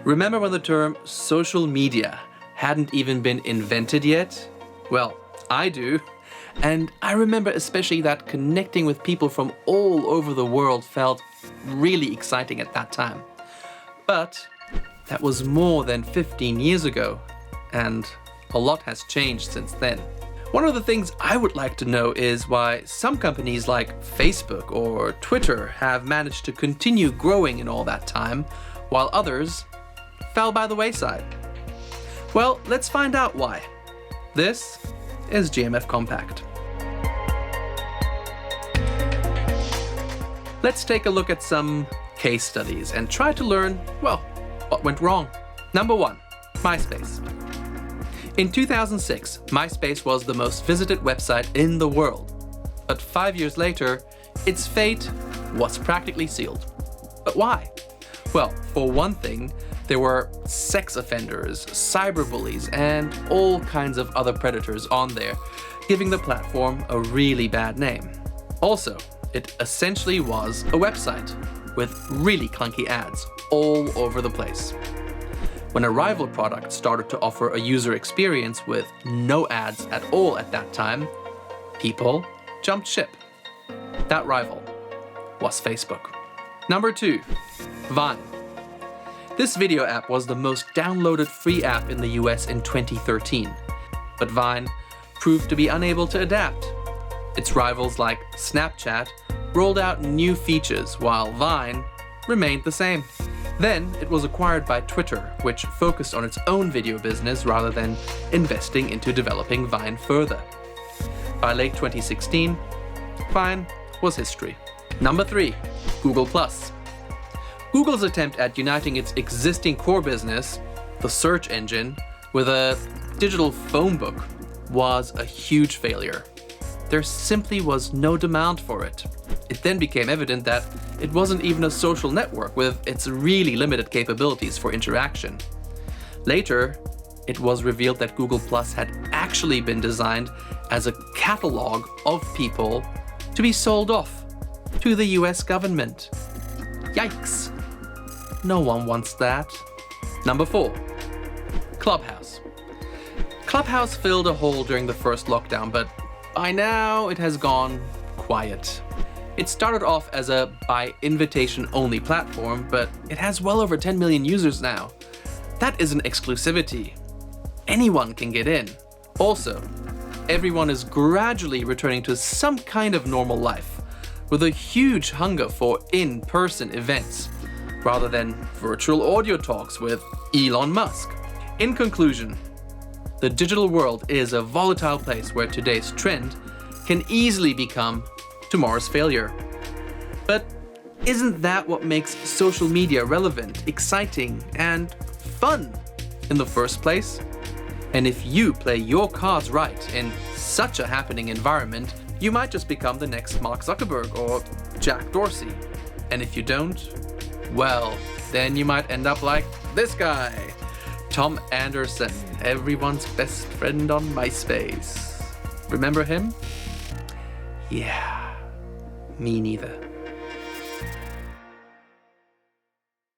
Remember when the term social media hadn't even been invented yet? Well, I do. And I remember especially that connecting with people from all over the world felt really exciting at that time. But that was more than 15 years ago, and a lot has changed since then. One of the things I would like to know is why some companies like Facebook or Twitter have managed to continue growing in all that time, while others fell by the wayside. Well, let's find out why. This is GMF Compact. Let's take a look at some case studies and try to learn, well, what went wrong. Number 1, Myspace. In 2006, Myspace was the most visited website in the world. But 5 years later, its fate was practically sealed. But why? Well, for one thing, there were sex offenders, cyberbullies, and all kinds of other predators on there, giving the platform a really bad name. Also, it essentially was a website with really clunky ads all over the place. When a rival product started to offer a user experience with no ads at all at that time, people jumped ship. That rival was Facebook. Number 2, Vine. This video app was the most downloaded free app in the US in 2013, but Vine proved to be unable to adapt. Its rivals like Snapchat rolled out new features while Vine remained the same. Then it was acquired by Twitter, which focused on its own video business rather than investing into developing Vine further. By late 2016, Vine was history. Number 3, Google+. Google's attempt at uniting its existing core business, the search engine, with a digital phone book was a huge failure. There simply was no demand for it. It then became evident that it wasn't even a social network with its really limited capabilities for interaction. Later, it was revealed that Google+ had actually been designed as a catalog of people to be sold off to the US government. Yikes! No one wants that. Number 4, Clubhouse. Clubhouse filled a hole during the first lockdown, but by now it has gone quiet. It started off as a by invitation only platform, but it has well over 10 million users now. That isn't exclusivity. Anyone can get in. Also, everyone is gradually returning to some kind of normal life, with a huge hunger for in-person events, rather than virtual audio talks with Elon Musk. In conclusion, the digital world is a volatile place where today's trend can easily become tomorrow's failure. But isn't that what makes social media relevant, exciting, and fun in the first place? And if you play your cards right in such a happening environment, you might just become the next Mark Zuckerberg or Jack Dorsey. And if you don't, well, then you might end up like this guy, Tom Anderson, everyone's best friend on Myspace. Remember him? Yeah, me neither.